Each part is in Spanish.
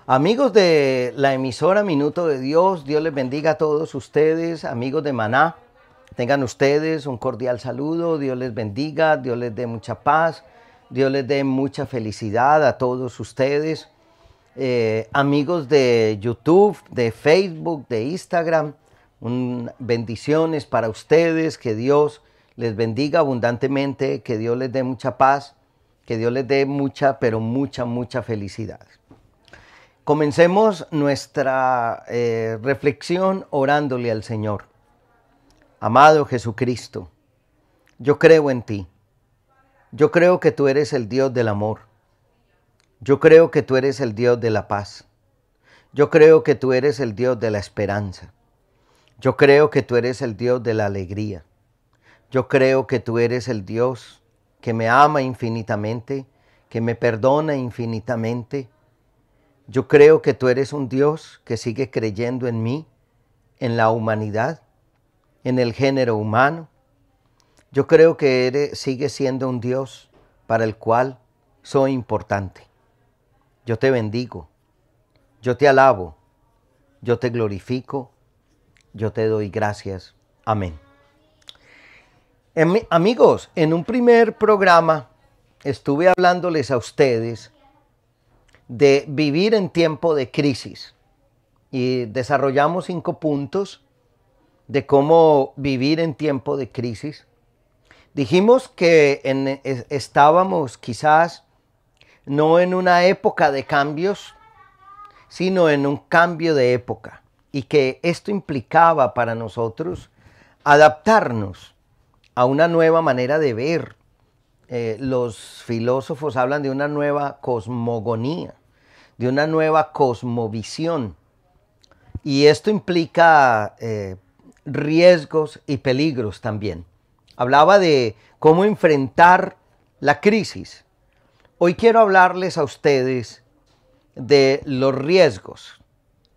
Amigos de la emisora Minuto de Dios, Dios les bendiga a todos ustedes, amigos de Maná. Tengan ustedes un cordial saludo, Dios les bendiga, Dios les dé mucha paz, Dios les dé mucha felicidad a todos ustedes. Amigos de YouTube, de Facebook, de Instagram, bendiciones para ustedes, que Dios les bendiga abundantemente, que Dios les dé mucha paz, que Dios les dé mucha, pero mucha felicidad. Comencemos nuestra reflexión orándole al Señor. Amado Jesucristo, yo creo en ti. Yo creo que tú eres el Dios del amor. Yo creo que tú eres el Dios de la paz. Yo creo que tú eres el Dios de la esperanza. Yo creo que tú eres el Dios de la alegría. Yo creo que tú eres el Dios que me ama infinitamente, que me perdona infinitamente. Yo creo que tú eres un Dios que sigue creyendo en mí, en la humanidad, en el género humano. Yo creo que sigue siendo un Dios para el cual soy importante. Yo te bendigo, yo te alabo, yo te glorifico, yo te doy gracias. Amén. Amigos, en un primer programa estuve hablándoles a ustedes de vivir en tiempo de crisis y desarrollamos 5 puntos de cómo vivir en tiempo de crisis. Dijimos que estábamos quizás no en una época de cambios, sino en un cambio de época, y que esto implicaba para nosotros adaptarnos a una nueva manera de ver. Los filósofos hablan de una nueva cosmogonía, de una nueva cosmovisión, y esto implica riesgos y peligros también. Hablaba de cómo enfrentar la crisis. Hoy quiero hablarles a ustedes de los riesgos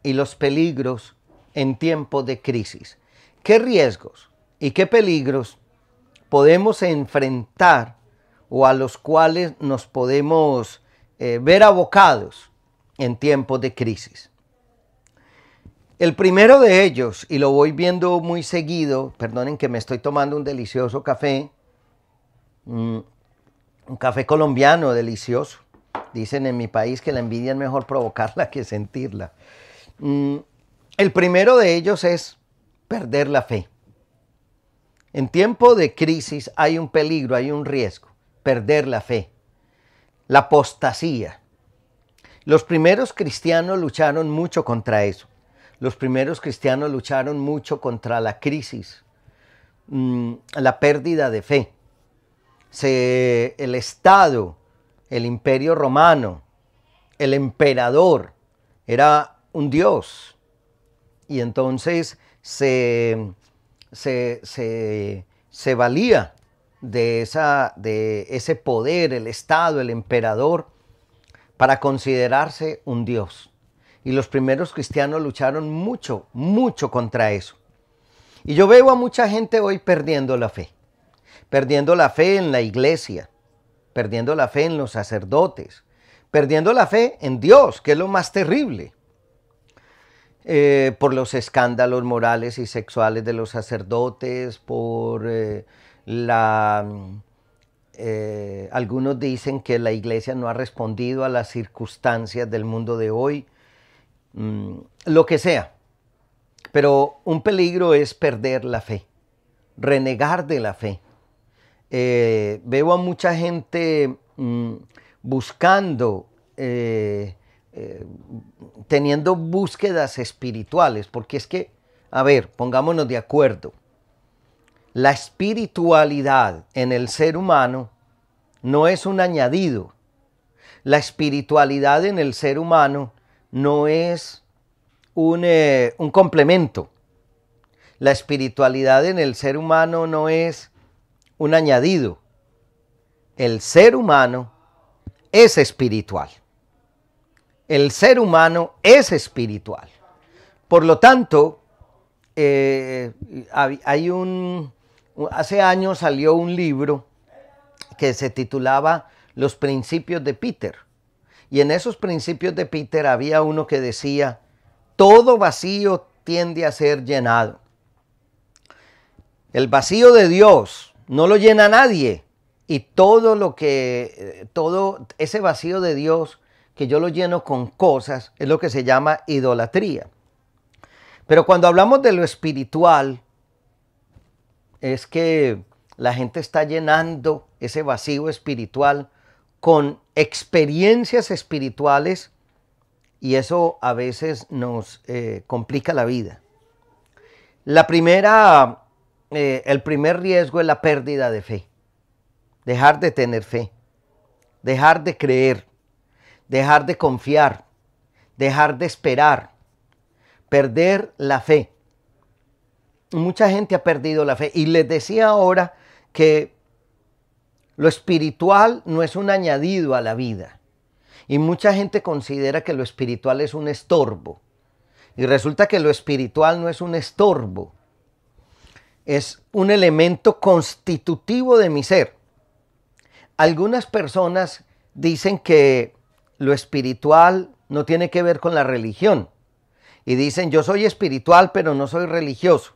y los peligros en tiempos de crisis. ¿Qué riesgos y qué peligros podemos enfrentar o a los cuales nos podemos ver abocados en tiempos de crisis? El primero de ellos, y lo voy viendo muy seguido, perdonen que me estoy tomando un delicioso café, un café colombiano delicioso. Dicen en mi país que la envidia es mejor provocarla que sentirla. El primero de ellos es perder la fe. En tiempo de crisis hay un peligro, hay un riesgo, perder la fe, la apostasía. Los primeros cristianos lucharon mucho contra eso. Los primeros cristianos lucharon mucho contra la crisis, la pérdida de fe. El Estado, el Imperio Romano, el emperador era un dios, y entonces se valía de ese poder, el Estado, el emperador, para considerarse un dios. Y los primeros cristianos lucharon mucho contra eso. Y yo veo a mucha gente hoy perdiendo la fe en la iglesia, perdiendo la fe en los sacerdotes, perdiendo la fe en Dios, que es lo más terrible, por los escándalos morales y sexuales de los sacerdotes, por algunos dicen que la iglesia no ha respondido a las circunstancias del mundo de hoy, lo que sea. Pero un peligro es perder la fe, renegar de la fe. Veo a mucha gente buscando, teniendo búsquedas espirituales, porque es que, a ver, pongámonos de acuerdo. La espiritualidad en el ser humano no es un añadido. La espiritualidad en el ser humano no es un complemento. La espiritualidad en el ser humano no es un añadido. El ser humano es espiritual. El ser humano es espiritual. Por lo tanto, hace años salió un libro que se titulaba Los Principios de Peter. Y en esos principios de Peter había uno que decía, todo vacío tiende a ser llenado. El vacío de Dios no lo llena nadie. Y todo ese vacío de Dios que yo lo lleno con cosas es lo que se llama idolatría. Pero cuando hablamos de lo espiritual, es que la gente está llenando ese vacío espiritual con experiencias espirituales y eso a veces nos complica la vida. El primer riesgo es la pérdida de fe. Dejar de tener fe, dejar de creer, dejar de confiar, dejar de esperar, perder la fe. Mucha gente ha perdido la fe y les decía ahora que lo espiritual no es un añadido a la vida y mucha gente considera que lo espiritual es un estorbo y resulta que lo espiritual no es un estorbo, es un elemento constitutivo de mi ser. Algunas personas dicen que lo espiritual no tiene que ver con la religión y dicen yo soy espiritual pero no soy religioso.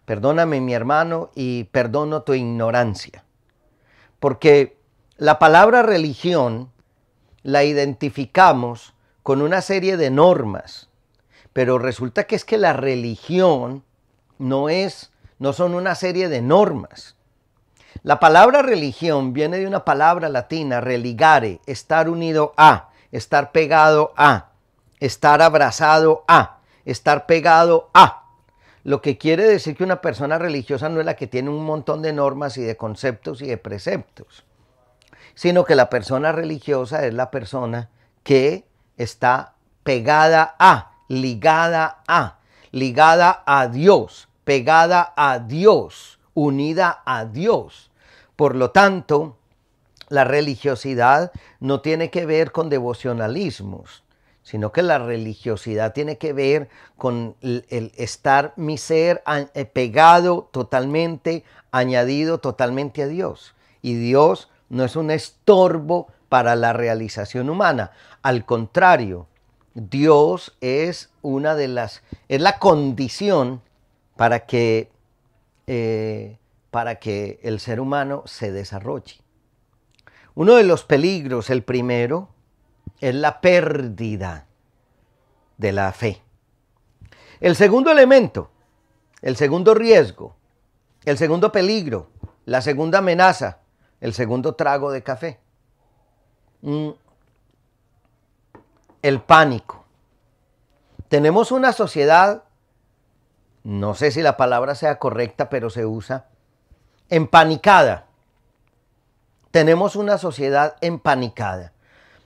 Perdóname mi hermano y perdono tu ignorancia, porque la palabra religión la identificamos con una serie de normas, pero resulta que es que la religión no son una serie de normas. La palabra religión viene de una palabra latina, religare, estar unido a, estar pegado a, estar abrazado a, estar pegado a. Lo que quiere decir que una persona religiosa no es la que tiene un montón de normas y de conceptos y de preceptos, sino que la persona religiosa es la persona que está pegada a, ligada a Dios, pegada a Dios, unida a Dios. Por lo tanto, la religiosidad no tiene que ver con devocionalismos, sino que la religiosidad tiene que ver con el estar mi ser pegado totalmente, añadido totalmente a Dios. Y Dios no es un estorbo para la realización humana. Al contrario, Dios es es la condición para que el ser humano se desarrolle. Uno de los peligros, el primero, es la pérdida de la fe. El segundo elemento, el segundo riesgo, el segundo peligro, la segunda amenaza, el segundo trago de café. El pánico. Tenemos una sociedad, no sé si la palabra sea correcta, pero se usa, empanicada. Tenemos una sociedad empanicada.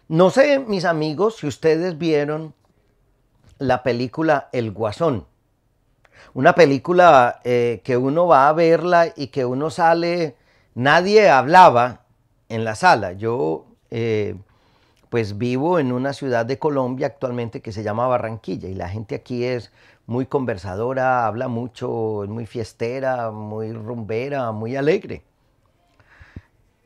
No sé, mis amigos, si ustedes vieron la película El Guasón. Una película que uno va a verla y que uno sale, nadie hablaba en la sala. Yo pues vivo en una ciudad de Colombia actualmente que se llama Barranquilla y la gente aquí es muy conversadora, habla mucho, es muy fiestera, muy rumbera, muy alegre.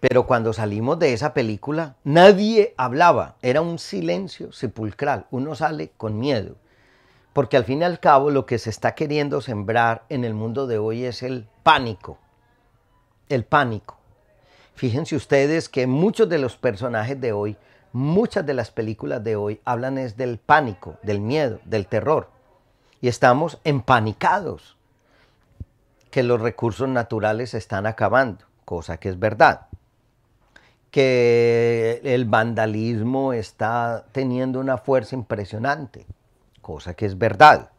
Pero cuando salimos de esa película, nadie hablaba, era un silencio sepulcral, uno sale con miedo. Porque al fin y al cabo lo que se está queriendo sembrar en el mundo de hoy es el pánico. El pánico. Fíjense ustedes que muchos de los personajes de hoy, muchas de las películas de hoy hablan es del pánico, del miedo, del terror. Y estamos empanicados que los recursos naturales se están acabando, cosa que es verdad. Que el vandalismo está teniendo una fuerza impresionante, cosa que es verdad.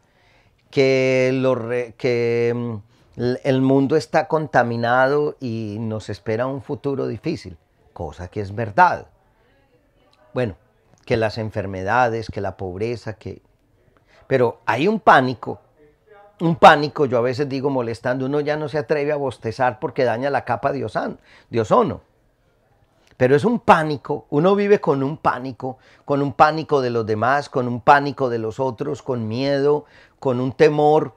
Que el mundo está contaminado y nos espera un futuro difícil, cosa que es verdad. Bueno, que las enfermedades, que la pobreza, pero hay un pánico, yo a veces digo molestando, uno ya no se atreve a bostezar porque daña la capa de ozono. Pero es un pánico, uno vive con un pánico de los demás, con un pánico de los otros, con miedo, con un temor.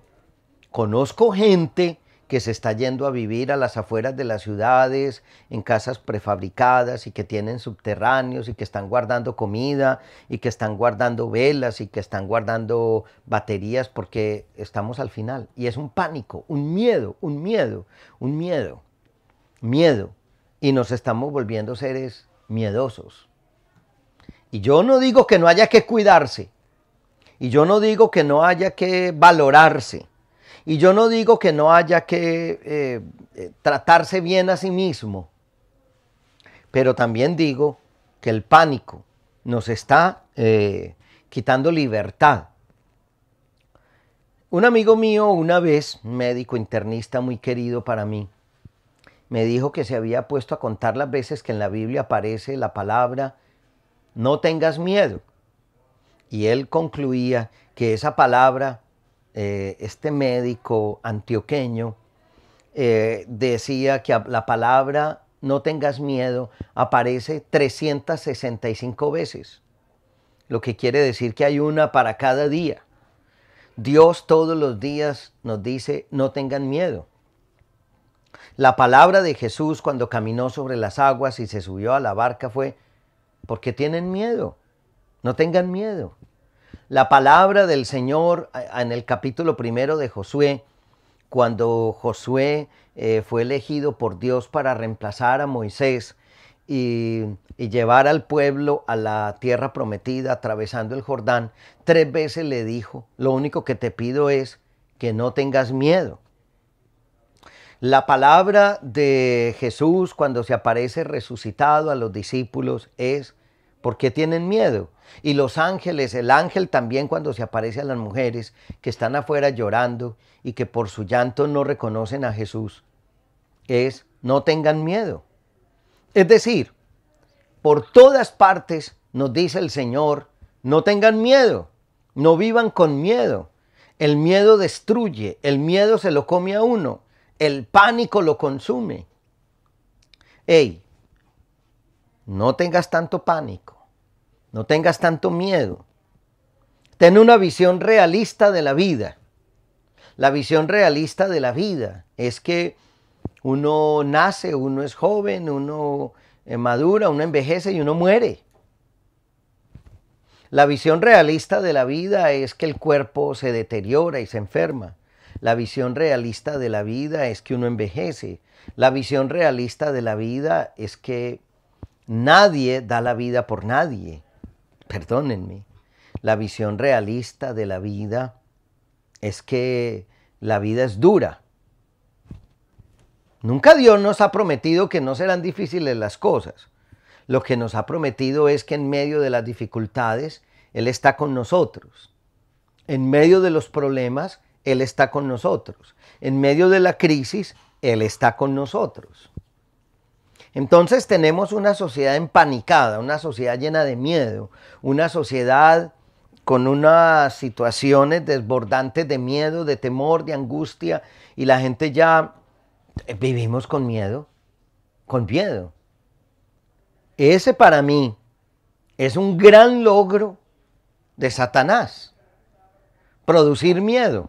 Conozco gente que se está yendo a vivir a las afueras de las ciudades, en casas prefabricadas y que tienen subterráneos y que están guardando comida y que están guardando velas y que están guardando baterías porque estamos al final. Y es un pánico, un miedo, un miedo, un miedo, miedo. Y nos estamos volviendo seres miedosos. Y yo no digo que no haya que cuidarse. Y yo no digo que no haya que valorarse. Y yo no digo que no haya que tratarse bien a sí mismo, pero también digo que el pánico nos está quitando libertad. Un amigo mío una vez, un médico internista muy querido para mí, me dijo que se había puesto a contar las veces que en la Biblia aparece la palabra no tengas miedo. Y él concluía que esa palabra, este médico antioqueño, decía que la palabra no tengas miedo aparece 365 veces, lo que quiere decir que hay una para cada día. Dios todos los días nos dice no tengan miedo. La palabra de Jesús cuando caminó sobre las aguas y se subió a la barca fue ¿por qué tienen miedo? No tengan miedo. La palabra del Señor en el capítulo 1 de Josué, cuando Josué fue elegido por Dios para reemplazar a Moisés y llevar al pueblo a la tierra prometida atravesando el Jordán, 3 veces le dijo, lo único que te pido es que no tengas miedo. La palabra de Jesús cuando se aparece resucitado a los discípulos es ¿por qué tienen miedo? Y los ángeles, el ángel también cuando se aparece a las mujeres que están afuera llorando y que por su llanto no reconocen a Jesús, es no tengan miedo. Es decir, por todas partes nos dice el Señor, no tengan miedo, no vivan con miedo. El miedo destruye, el miedo se lo come a uno, el pánico lo consume. Ey, no tengas tanto pánico. No tengas tanto miedo. Ten una visión realista de la vida. La visión realista de la vida es que uno nace, uno es joven, uno madura, uno envejece y uno muere. La visión realista de la vida es que el cuerpo se deteriora y se enferma. La visión realista de la vida es que uno envejece. La visión realista de la vida es que nadie da la vida por nadie. Perdónenme, la visión realista de la vida es que la vida es dura. Nunca Dios nos ha prometido que no serán difíciles las cosas. Lo que nos ha prometido es que en medio de las dificultades, Él está con nosotros. En medio de los problemas, Él está con nosotros. En medio de la crisis, Él está con nosotros. Entonces tenemos una sociedad empanicada, una sociedad llena de miedo, una sociedad con unas situaciones desbordantes de miedo, de temor, de angustia, y la gente ya vivimos con miedo, con miedo. Ese para mí es un gran logro de Satanás, producir miedo,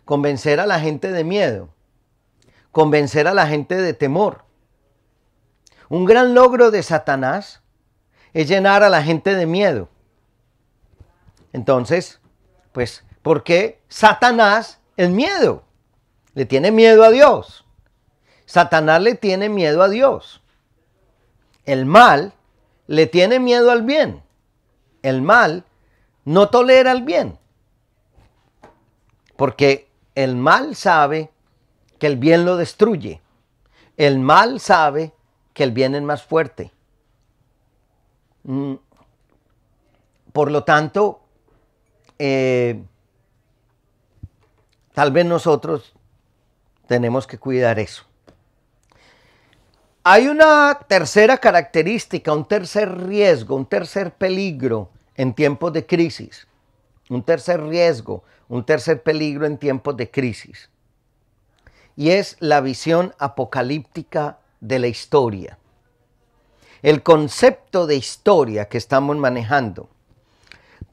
convencer a la gente de miedo, convencer a la gente de temor. Un gran logro de Satanás es llenar a la gente de miedo. Entonces, pues, ¿por qué Satanás el miedo? Le tiene miedo a Dios. Satanás le tiene miedo a Dios. El mal le tiene miedo al bien. El mal no tolera el bien. Porque el mal sabe que el bien lo destruye. El mal sabe que el bien es más fuerte. Por lo tanto, tal vez nosotros tenemos que cuidar eso. Hay una tercera característica, un tercer riesgo, un tercer peligro en tiempos de crisis. Un tercer riesgo, un tercer peligro en tiempos de crisis. Y es la visión apocalíptica de la historia. El concepto de historia que estamos manejando.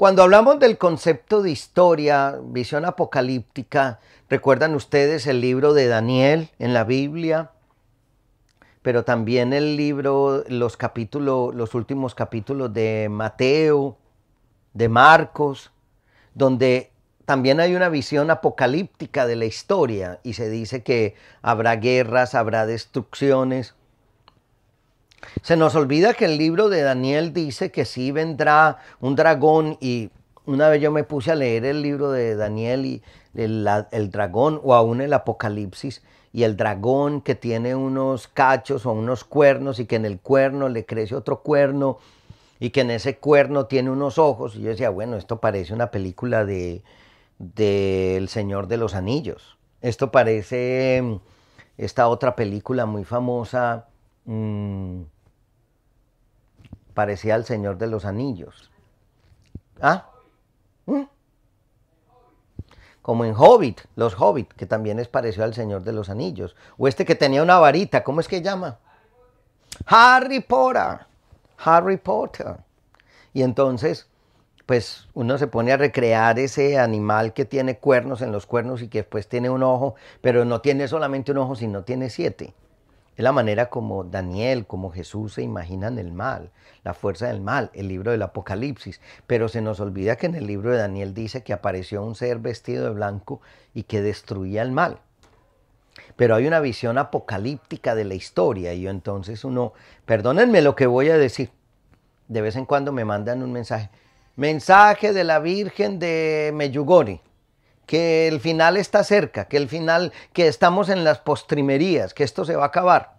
Cuando hablamos del concepto de historia, visión apocalíptica, ¿recuerdan ustedes el libro de Daniel en la Biblia? Pero también el libro, los últimos capítulos de Mateo, de Marcos, donde también hay una visión apocalíptica de la historia y se dice que habrá guerras, habrá destrucciones. Se nos olvida que el libro de Daniel dice que sí vendrá un dragón, y una vez yo me puse a leer el libro de Daniel y el dragón, o aún el Apocalipsis, y el dragón que tiene unos cachos o unos cuernos y que en el cuerno le crece otro cuerno y que en ese cuerno tiene unos ojos. Y yo decía, bueno, esto parece una película de El Señor de los Anillos. Esto parece esta otra película muy famosa, parecía El Señor de los Anillos. ¿Ah? ¿Mm? Como en Hobbit, los Hobbit, que también es parecido al Señor de los Anillos. O este que tenía una varita, ¿cómo es que llama? Harry Potter. Harry Potter. Y entonces, pues uno se pone a recrear ese animal que tiene cuernos en los cuernos y que después tiene un ojo, pero no tiene solamente un ojo, sino tiene 7. Es la manera como Daniel, como Jesús se imaginan el mal, la fuerza del mal, el libro del Apocalipsis. Pero se nos olvida que en el libro de Daniel dice que apareció un ser vestido de blanco y que destruía el mal. Pero hay una visión apocalíptica de la historia, y entonces uno, perdónenme lo que voy a decir, de vez en cuando me mandan un mensaje de la Virgen de Meyugori, que el final está cerca, que el final, que estamos en las postrimerías, que esto se va a acabar.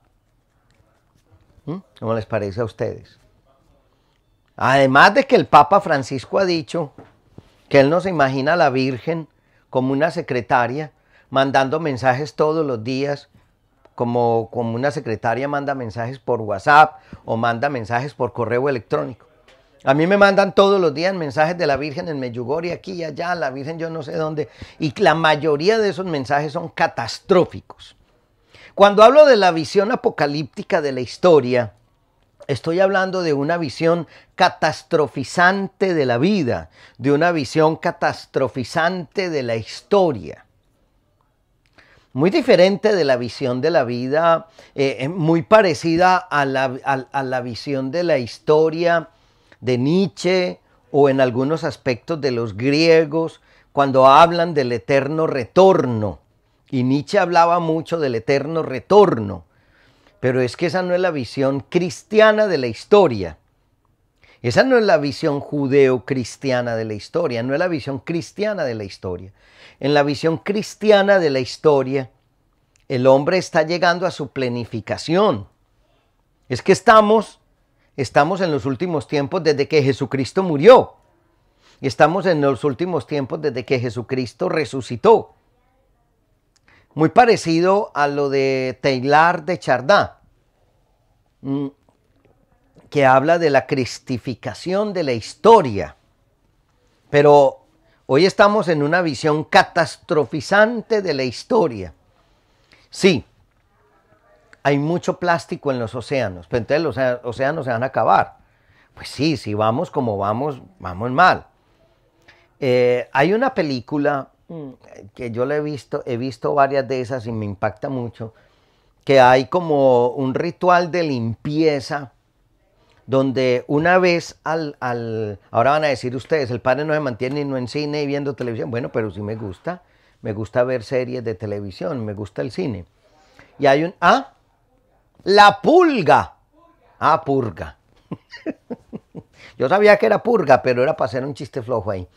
¿Cómo les parece a ustedes? Además de que el Papa Francisco ha dicho que él no se imagina a la Virgen como una secretaria mandando mensajes todos los días, como una secretaria manda mensajes por WhatsApp o manda mensajes por correo electrónico. A mí me mandan todos los días mensajes de la Virgen en Meyugori, aquí y allá, la Virgen yo no sé dónde, y la mayoría de esos mensajes son catastróficos. Cuando hablo de la visión apocalíptica de la historia, estoy hablando de una visión catastrofizante de la vida, de una visión catastrofizante de la historia. Muy diferente de la visión de la vida, muy parecida a la visión de la historia de Nietzsche, o en algunos aspectos de los griegos, cuando hablan del eterno retorno. Y Nietzsche hablaba mucho del eterno retorno, pero es que esa no es la visión cristiana de la historia. Esa no es la visión judeo-cristiana de la historia, no es la visión cristiana de la historia. En la visión cristiana de la historia, el hombre está llegando a su plenificación. Es que estamos en los últimos tiempos desde que Jesucristo murió. Estamos en los últimos tiempos desde que Jesucristo resucitó. Muy parecido a lo de Teilhard de Chardin, que habla de la cristificación de la historia. Pero hoy estamos en una visión catastrofizante de la historia. Sí, hay mucho plástico en los océanos, pero entonces los océanos se van a acabar. Pues sí, si vamos como vamos, vamos mal. Hay una película que yo la he visto varias de esas y me impacta mucho, que hay como un ritual de limpieza, donde una vez ahora van a decir ustedes, el padre no se mantiene no en cine y viendo televisión. Bueno, pero sí me gusta ver series de televisión, me gusta el cine. Y hay La Pulga. Purga. Yo sabía que era purga, pero era para hacer un chiste flojo ahí.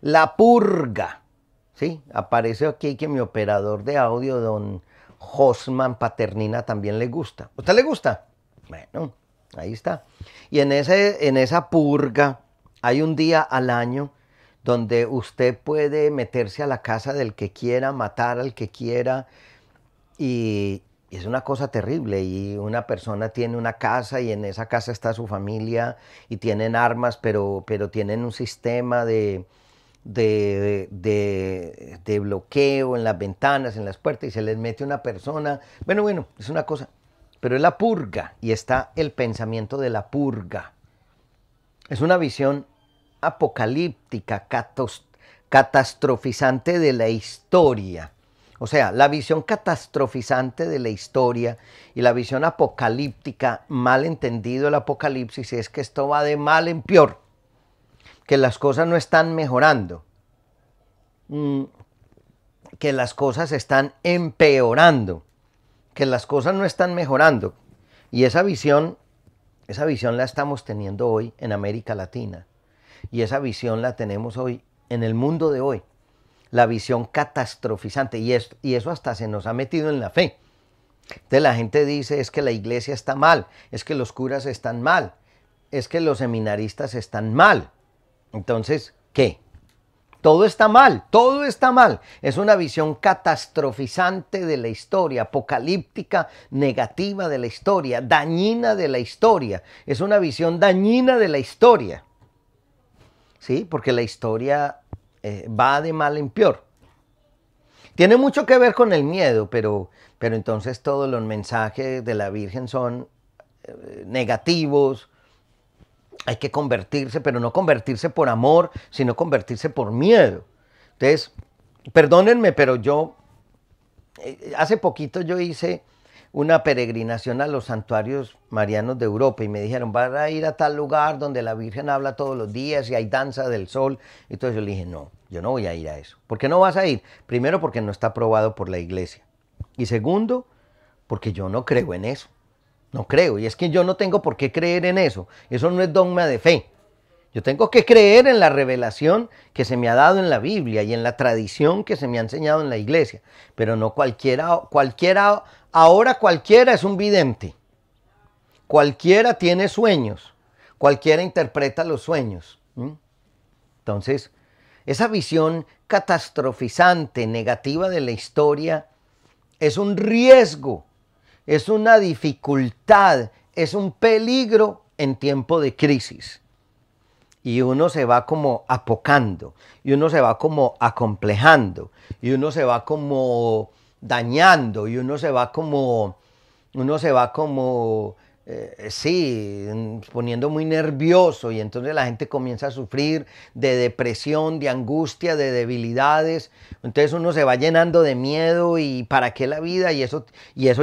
La Purga. Sí, aparece aquí que mi operador de audio, don Josman Paternina, también le gusta. ¿A usted le gusta? Bueno, ahí está. Y en esa purga hay un día al año donde usted puede meterse a la casa del que quiera, matar al que quiera, y es una cosa terrible. Y una persona tiene una casa y en esa casa está su familia y tienen armas, pero tienen un sistema de bloqueo en las ventanas, en las puertas, y se les mete una persona. Bueno, es una cosa. Pero es la purga, y está el pensamiento de la purga. Es una visión apocalíptica, catastrofizante de la historia. O sea, la visión catastrofizante de la historia y la visión apocalíptica, mal entendido el apocalipsis, es que esto va de mal en peor, que las cosas no están mejorando, que las cosas están empeorando, que las cosas no están mejorando. Y esa visión la estamos teniendo hoy en América Latina. Y esa visión la tenemos hoy en el mundo de hoy. La visión catastrofizante. Y eso hasta se nos ha metido en la fe. Entonces la gente dice, es que la iglesia está mal, es que los curas están mal, es que los seminaristas están mal. Entonces, ¿qué? Todo está mal, todo está mal. Es una visión catastrofizante de la historia, apocalíptica, negativa de la historia, dañina de la historia. Es una visión dañina de la historia. ¿Sí? Porque la historia va de mal en peor. Tiene mucho que ver con el miedo, pero entonces todos los mensajes de la Virgen son negativos. Hay que convertirse, pero no convertirse por amor, sino convertirse por miedo. Entonces, perdónenme, pero hace poquito yo hice una peregrinación a los santuarios marianos de Europa y me dijeron, van a ir a tal lugar donde la Virgen habla todos los días y hay danza del sol. Entonces yo le dije, no, yo no voy a ir a eso. ¿Por qué no vas a ir? Primero, porque no está aprobado por la iglesia. Y segundo, porque yo no creo en eso. No creo, y es que yo no tengo por qué creer en eso. Eso no es dogma de fe. Yo tengo que creer en la revelación que se me ha dado en la Biblia y en la tradición que se me ha enseñado en la iglesia. Pero no ahora cualquiera es un vidente. Cualquiera tiene sueños. Cualquiera interpreta los sueños. Entonces, esa visión catastrofizante, negativa de la historia, es un riesgo. Es una dificultad, es un peligro en tiempo de crisis. Y uno se va como apocando, y uno se va como acomplejando, y uno se va como dañando, y uno se va como poniendo muy nervioso, y entonces la gente comienza a sufrir de depresión, de angustia, de debilidades. Entonces uno se va llenando de miedo y ¿para qué la vida? Y eso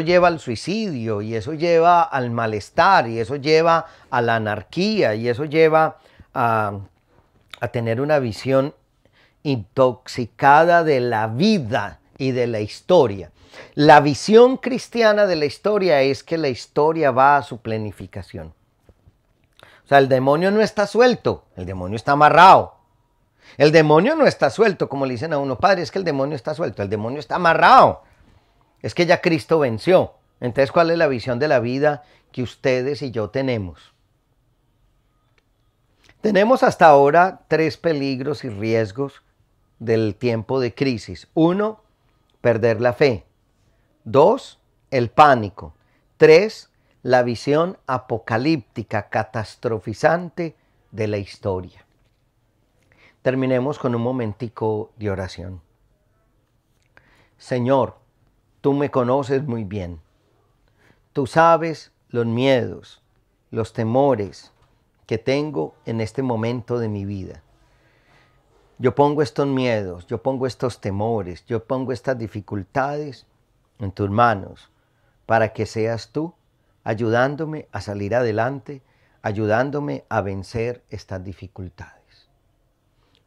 lleva al suicidio, y eso lleva al malestar, y eso lleva a la anarquía, y eso lleva a tener una visión intoxicada de la vida y de la historia. La visión cristiana de la historia es que la historia va a su planificación. O sea, el demonio no está suelto, el demonio está amarrado. El demonio no está suelto, como le dicen a uno, padre, es que el demonio está suelto, el demonio está amarrado. Es que ya Cristo venció. Entonces, ¿cuál es la visión de la vida que ustedes y yo tenemos? Tenemos hasta ahora 3 peligros y riesgos del tiempo de crisis. 1, perder la fe. 2, el pánico. 3, la visión apocalíptica, catastrofizante de la historia. Terminemos con un momentico de oración. Señor, tú me conoces muy bien. Tú sabes los miedos, los temores que tengo en este momento de mi vida. Yo pongo estos miedos, yo pongo estos temores, yo pongo estas dificultades en tus manos para que seas tú ayudándome a salir adelante, ayudándome a vencer estas dificultades.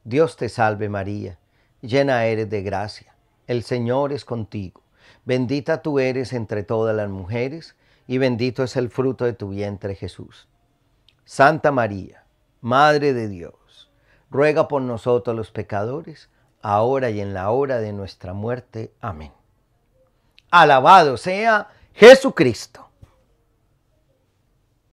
Dios te salve María, llena eres de gracia, el Señor es contigo. Bendita tú eres entre todas las mujeres y bendito es el fruto de tu vientre Jesús. Santa María, Madre de Dios, ruega por nosotros los pecadores, ahora y en la hora de nuestra muerte. Amén. Alabado sea Jesucristo.